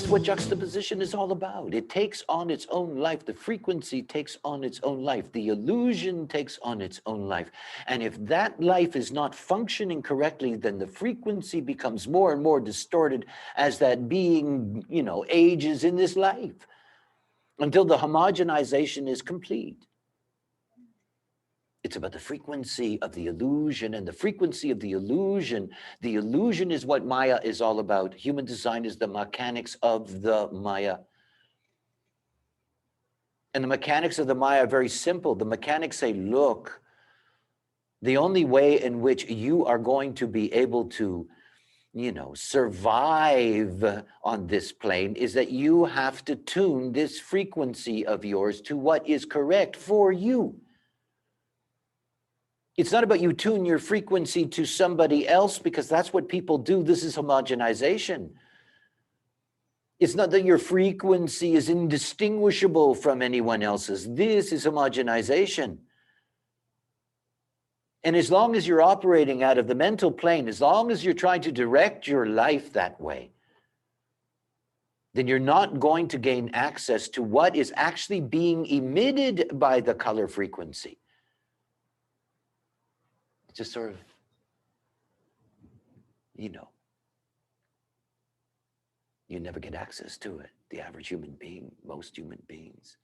what juxtaposition is all about. It takes on its own life. The frequency takes on its own life. The illusion takes on its own life. And if that life is not functioning correctly, then the frequency becomes more and more distorted as that being, ages in this life until the homogenization is complete. It's about the frequency of the illusion, and the frequency of the illusion is what Maya is all about. Human design is the mechanics of the Maya. And the mechanics of the Maya are very simple. The mechanics say, look, the only way in which you are going to be able to, survive on this plane is that you have to tune this frequency of yours to what is correct for you. It's not about you tune your frequency to somebody else, because that's what people do. This is homogenization. It's not that your frequency is indistinguishable from anyone else's. This is homogenization. And as long as you're operating out of the mental plane, as long as you're trying to direct your life that way, then you're not going to gain access to what is actually being emitted by the color frequency. It's just sort of, you never get access to it. The average human being, most human beings,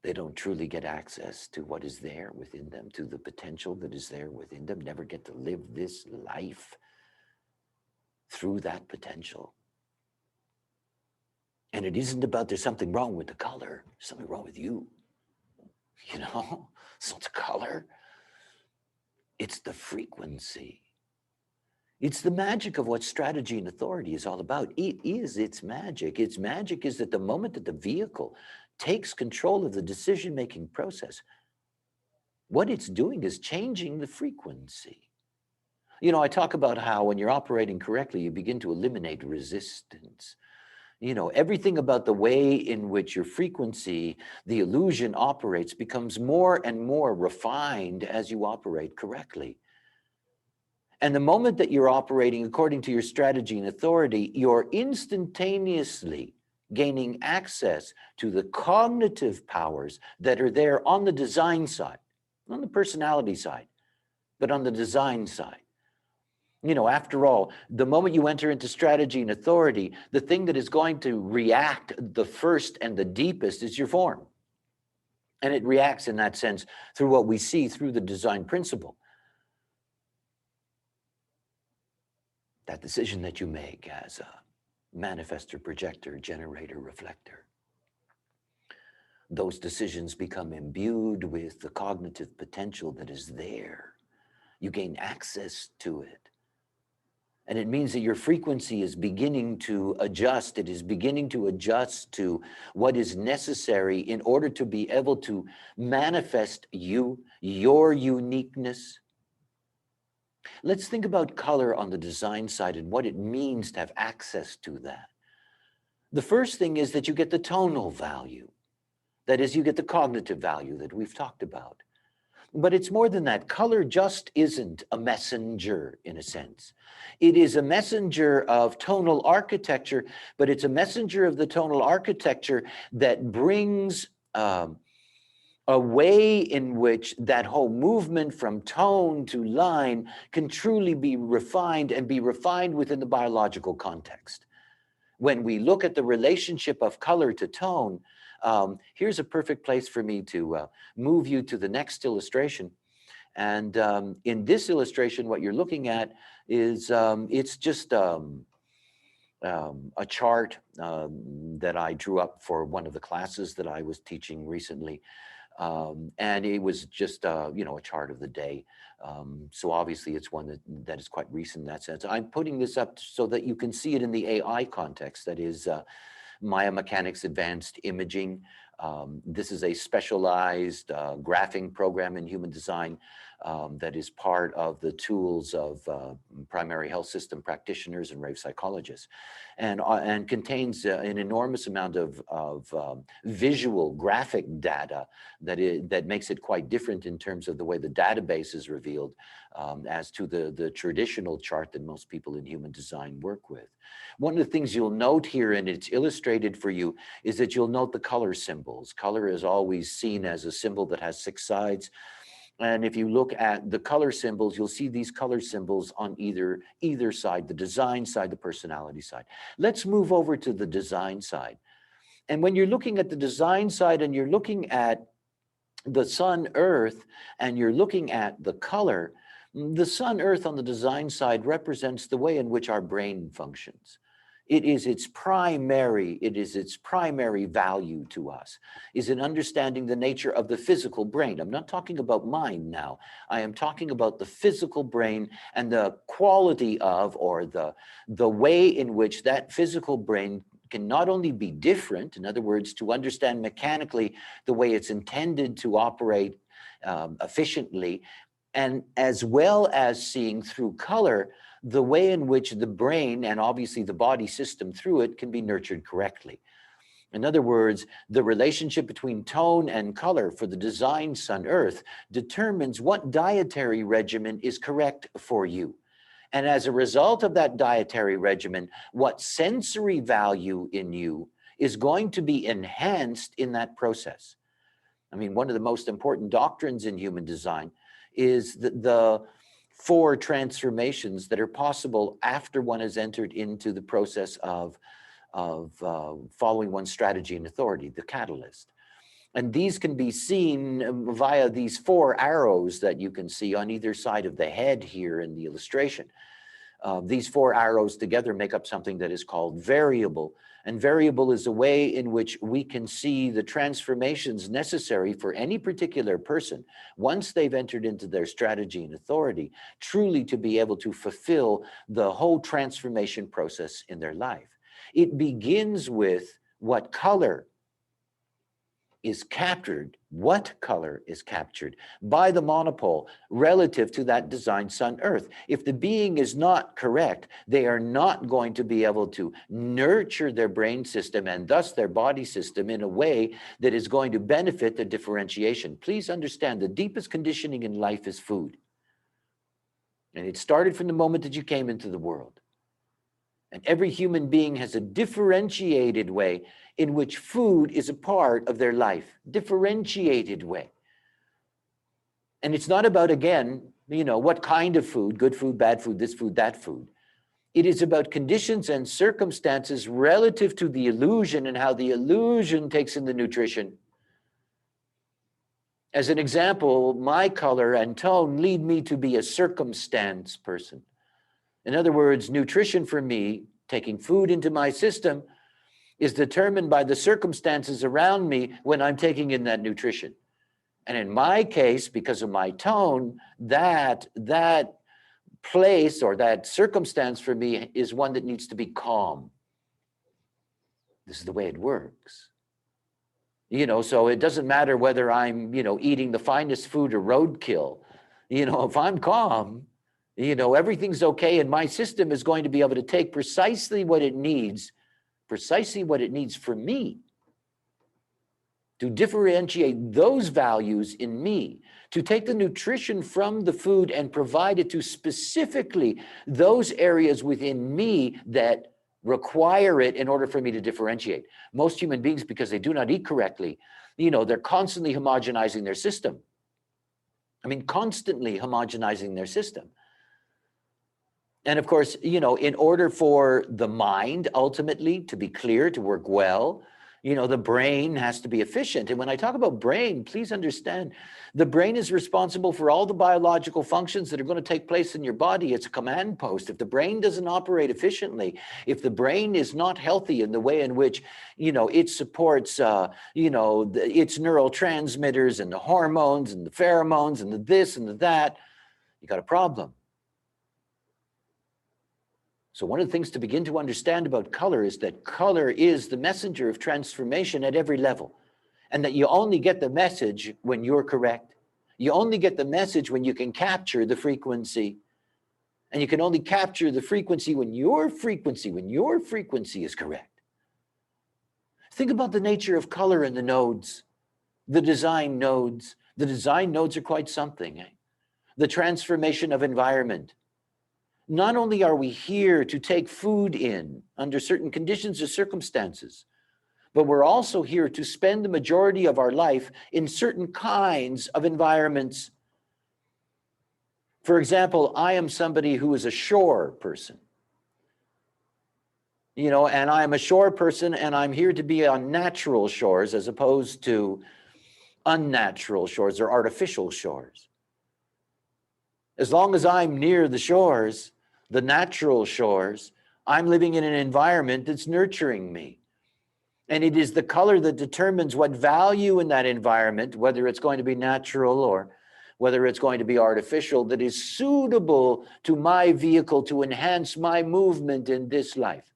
they don't truly get access to what is there within them, to the potential that is there within them, never get to live this life through that potential. And it isn't about there's something wrong with the color, there's something wrong with you. It's not the color. It's the frequency. It's the magic of what strategy and authority is all about. It is its magic. Its magic is that the moment that the vehicle takes control of the decision-making process, what it's doing is changing the frequency. I talk about how when you're operating correctly, you begin to eliminate resistance. Everything about the way in which your frequency, the illusion operates, becomes more and more refined as you operate correctly. And the moment that you're operating according to your strategy and authority, you're instantaneously gaining access to the cognitive powers that are there on the design side, not on the personality side, but on the design side. After all, the moment you enter into strategy and authority, the thing that is going to react the first and the deepest is your form. And it reacts in that sense through what we see through the design principle. That decision that you make as a manifestor, projector, generator, reflector. Those decisions become imbued with the cognitive potential that is there. You gain access to it. And it means that your frequency is beginning to adjust. It is beginning to adjust to what is necessary in order to be able to manifest you, your uniqueness. Let's think about color on the design side and what it means to have access to that. The first thing is that you get the tonal value. That is, you get the cognitive value that we've talked about. But it's more than that. Color just isn't a messenger in a sense. It is a messenger of tonal architecture, but it's a messenger of the tonal architecture that brings a way in which that whole movement from tone to line can truly be refined and be refined within the biological context. When we look at the relationship of color to tone, here's a perfect place for me to move you to the next illustration. And in this illustration, what you're looking at is, it's just a chart that I drew up for one of the classes that I was teaching recently. And it was just, a chart of the day. So obviously it's one that is quite recent in that sense. I'm putting this up so that you can see it in the AI context, that is Maya Mechanics Advanced Imaging. This is a specialized graphing program in human design that is part of the tools of primary health system practitioners and rave psychologists, and contains an enormous amount of visual graphic data that makes it quite different in terms of the way the database is revealed as to the traditional chart that most people in human design work with. One of the things you'll note here, and it's illustrated for you, is that you'll note the color symbols. Color is always seen as a symbol that has 6 sides. And if you look at the color symbols, you'll see these color symbols on either side, the design side, the personality side. Let's move over to the design side. And when you're looking at the design side and you're looking at the sun, earth, and you're looking at the color, the sun, earth on the design side represents the way in which our brain functions. It is its primary value to us, is in understanding the nature of the physical brain. I'm not talking about mind now. I am talking about the physical brain and the quality of, or the way in which that physical brain can not only be different, in other words, to understand mechanically the way it's intended to operate efficiently, and as well as seeing through color the way in which the brain and obviously the body system through it can be nurtured correctly. In other words, the relationship between tone and color for the design sun earth determines what dietary regimen is correct for you. And as a result of that dietary regimen, what sensory value in you is going to be enhanced in that process. I mean, one of the most important doctrines in human design is the 4 transformations that are possible after one has entered into the process of following one's strategy and authority, the catalyst. And these can be seen via these 4 arrows that you can see on either side of the head here in the illustration. These 4 arrows together make up something that is called variable. And variable is a way in which we can see the transformations necessary for any particular person, once they've entered into their strategy and authority, truly to be able to fulfill the whole transformation process in their life. It begins with what color is captured by the monopole relative to that design sun earth. If the being is not correct, they are not going to be able to nurture their brain system and thus their body system in a way that is going to benefit the differentiation. Please understand, the deepest conditioning in life is food. And it started from the moment that you came into the world. And every human being has a differentiated way in which food is a part of their life, differentiated way. And it's not about, again, what kind of food, good food, bad food, this food, that food. It is about conditions and circumstances relative to the illusion and how the illusion takes in the nutrition. As an example, my color and tone lead me to be a circumstance person. In other words, nutrition for me, taking food into my system, is determined by the circumstances around me when I'm taking in that nutrition. And in my case, because of my tone, that place or that circumstance for me is one that needs to be calm. This is the way it works. So it doesn't matter whether I'm, eating the finest food or roadkill. If I'm calm, everything's okay, and my system is going to be able to take precisely what it needs for me, to differentiate those values in me, to take the nutrition from the food and provide it to specifically those areas within me that require it in order for me to differentiate. Most human beings, because they do not eat correctly, they're constantly homogenizing their system. Constantly homogenizing their system. And of course, in order for the mind ultimately to be clear, to work well, the brain has to be efficient. And when I talk about brain, please understand, the brain is responsible for all the biological functions that are going to take place in your body. It's a command post. If the brain doesn't operate efficiently, if the brain is not healthy in the way in which, it supports, its neurotransmitters and the hormones and the pheromones and the this and the that, you got a problem. So one of the things to begin to understand about color is that color is the messenger of transformation at every level. and that you only get the message when you're correct. You only get the message when you can capture the frequency. And you can only capture the frequency when your frequency is correct. Think about the nature of color in the nodes, the design nodes. The design nodes are quite something. The transformation of environment. Not only are we here to take food in under certain conditions or circumstances, but we're also here to spend the majority of our life in certain kinds of environments. For example, I am somebody who is a shore person. And I'm a shore person, and I'm here to be on natural shores as opposed to unnatural shores or artificial shores. As long as I'm near the shores, the natural shores, I'm living in an environment that's nurturing me. And it is the color that determines what value in that environment, whether it's going to be natural or whether it's going to be artificial, that is suitable to my vehicle to enhance my movement in this life.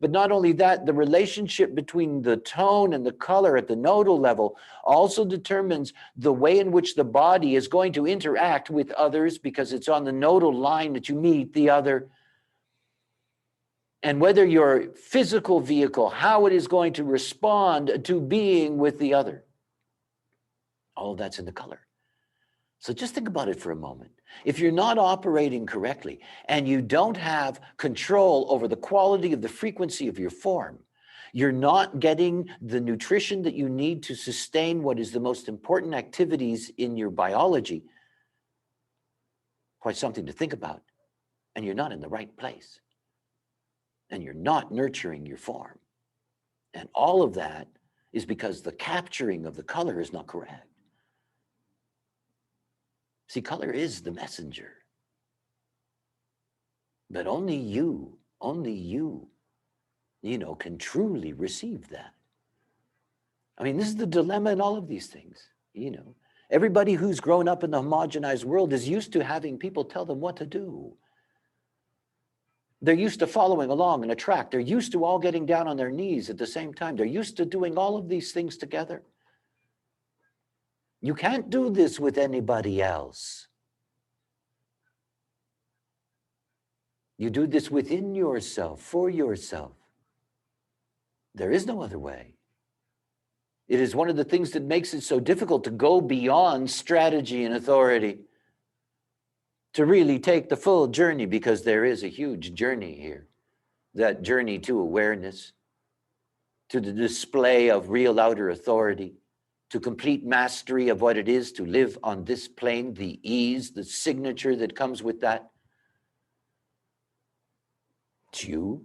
But not only that, the relationship between the tone and the color at the nodal level also determines the way in which the body is going to interact with others, because it's on the nodal line that you meet the other. And whether your physical vehicle, how it is going to respond to being with the other. All of that's in the color. So just think about it for a moment. If you're not operating correctly and you don't have control over the quality of the frequency of your form, you're not getting the nutrition that you need to sustain what is the most important activities in your biology. Quite something to think about. And you're not in the right place. And you're not nurturing your form. And all of that is because the capturing of the color is not correct. See, color is the messenger. But only you, can truly receive that. I mean, this is the dilemma in all of these things, Everybody who's grown up in the homogenized world is used to having people tell them what to do. They're used to following along in a track. They're used to all getting down on their knees at the same time. They're used to doing all of these things together. You can't do this with anybody else. You do this within yourself, for yourself. There is no other way. It is one of the things that makes it so difficult to go beyond strategy and authority, to really take the full journey, because there is a huge journey here. That journey to awareness, to the display of real outer authority, to complete mastery of what it is to live on this plane, the ease, the signature that comes with that. It's you.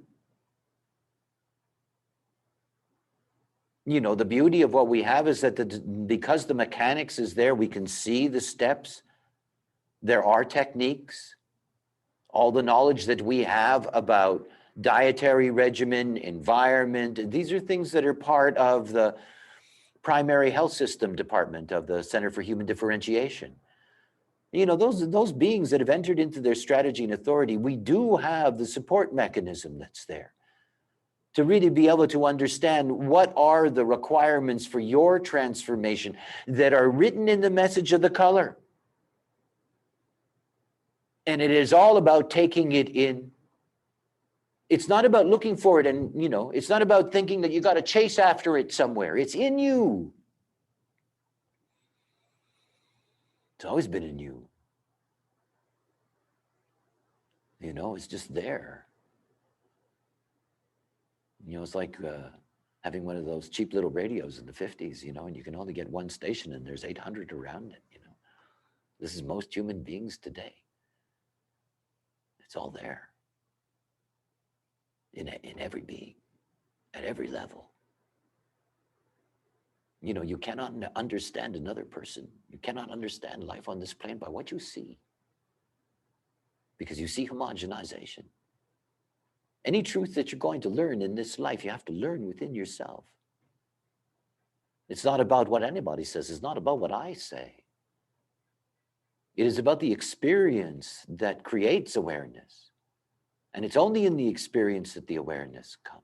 The beauty of what we have is that because the mechanics is there, we can see the steps. There are techniques. All the knowledge that we have about dietary regimen, environment, these are things that are part of the primary health system department of the Center for Human Differentiation. Those beings that have entered into their strategy and authority, we do have the support mechanism that's there to really be able to understand what are the requirements for your transformation that are written in the message of the color. And it is all about taking it in. It's not about looking for it and, it's not about thinking that you got to chase after it somewhere. It's in you. It's always been in you. It's just there. It's like having one of those cheap little radios in the 50s, and you can only get one station and there's 800 around it, This is most human beings today. It's all there. In every being, at every level. You cannot understand another person. You cannot understand life on this plane by what you see. Because you see homogenization. Any truth that you're going to learn in this life, you have to learn within yourself. It's not about what anybody says. It's not about what I say. It is about the experience that creates awareness. And it's only in the experience that the awareness comes.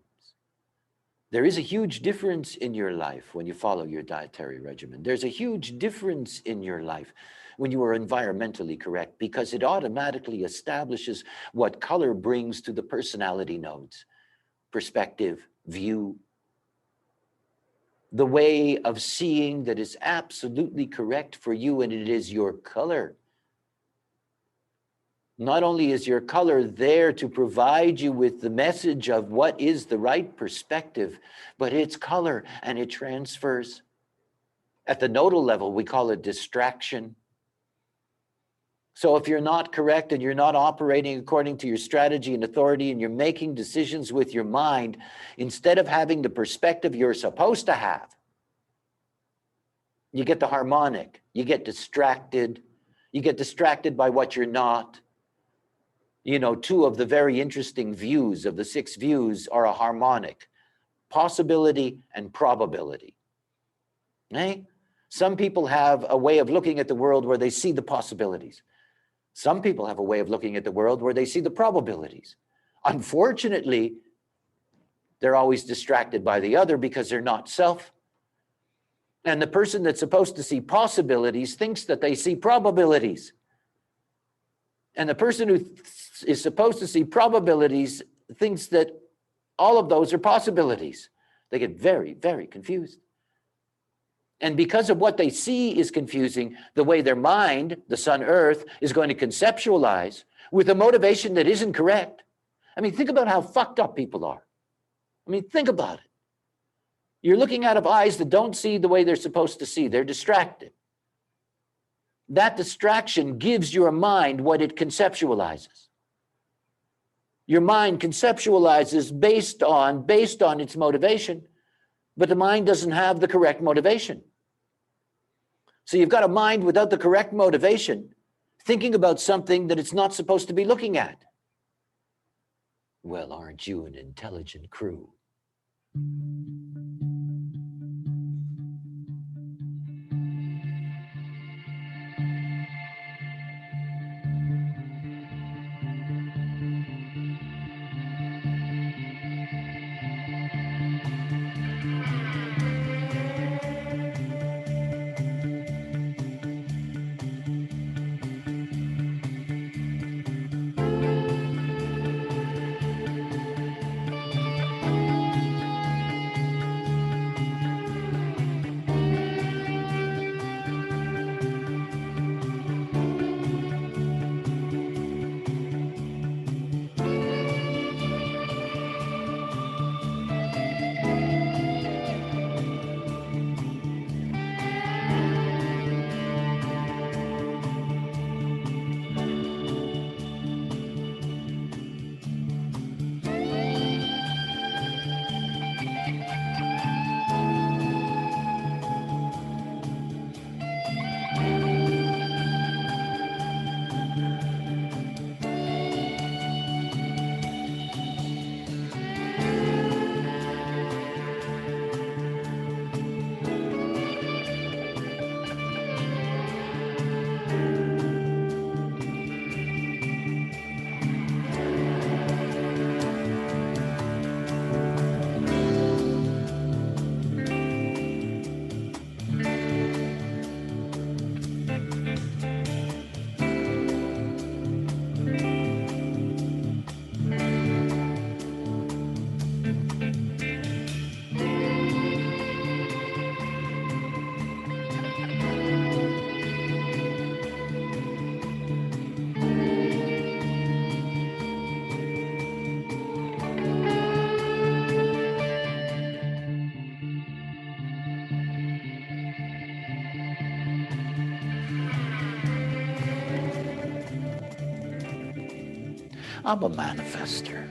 There is a huge difference in your life when you follow your dietary regimen. There's a huge difference in your life when you are environmentally correct, because it automatically establishes what color brings to the personality nodes: perspective, view, the way of seeing that is absolutely correct for you, and it is your color. Not only is your color there to provide you with the message of what is the right perspective, but it's color and it transfers. At the nodal level, we call it distraction. So if you're not correct and you're not operating according to your strategy and authority, and you're making decisions with your mind, instead of having the perspective you're supposed to have, you get the harmonic, you get distracted by what you're not. You know, 2 of the very interesting views of the 6 views are a harmonic: possibility and probability. Okay? Some people have a way of looking at the world where they see the possibilities. Some people have a way of looking at the world where they see the probabilities. Unfortunately, they're always distracted by the other because they're not self. And the person that's supposed to see possibilities thinks that they see probabilities. And the person who is supposed to see probabilities thinks that all of those are possibilities. They get very, very confused. And because of what they see is confusing, the way their mind, the sun earth, is going to conceptualize with a motivation that isn't correct. I mean, think about how fucked up people are. I mean, think about it. You're looking out of eyes that don't see the way they're supposed to see. They're distracted. That distraction gives your mind what it conceptualizes. Your mind conceptualizes based on its motivation, but the mind doesn't have the correct motivation. So you've got a mind without the correct motivation, thinking about something that it's not supposed to be looking at. Well, aren't you an intelligent crew? I'm a manifester.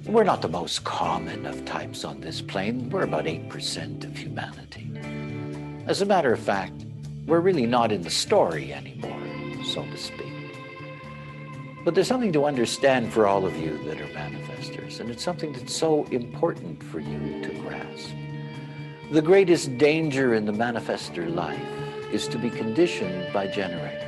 We're not the most common of types on this plane. We're about 8% of humanity. As a matter of fact, we're really not in the story anymore, so to speak. But there's something to understand for all of you that are manifestors, and it's something that's so important for you to grasp. The greatest danger in the manifestor life is to be conditioned by generators.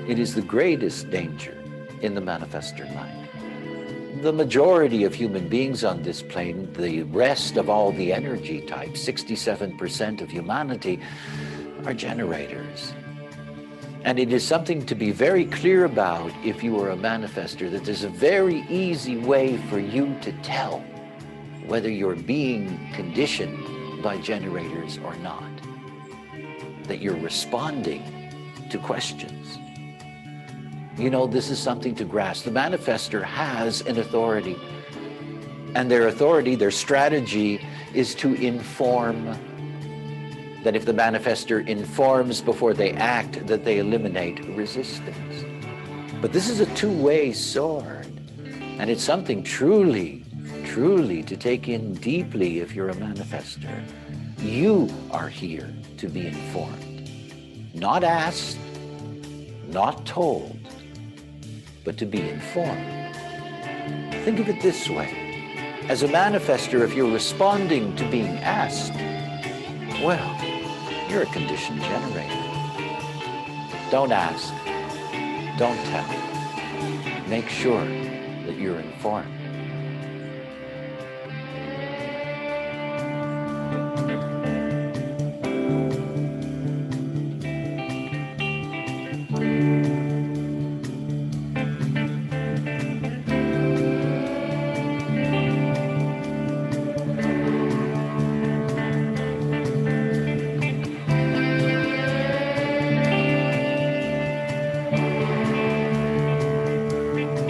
It is the greatest danger in the manifestor life. the majority of human beings on this plane, the rest of all the energy types, 67% of humanity, are generators. And it is something to be very clear about if you are a manifester, that there's a very easy way for you to tell whether you're being conditioned by generators or not, that you're responding to questions. You know, this is something to grasp. The manifester has an authority, and their authority, their strategy is to inform. That if the manifester informs before they act, that they eliminate resistance. But this is a two-way sword, and it's something truly, truly to take in deeply if you're a manifester. You are here to be informed, not asked, not told, but to be informed. Think of it this way. As a manifester, if you're responding to being asked, well, you're a conditioned generator. Don't ask, don't tell. Make sure that you're informed.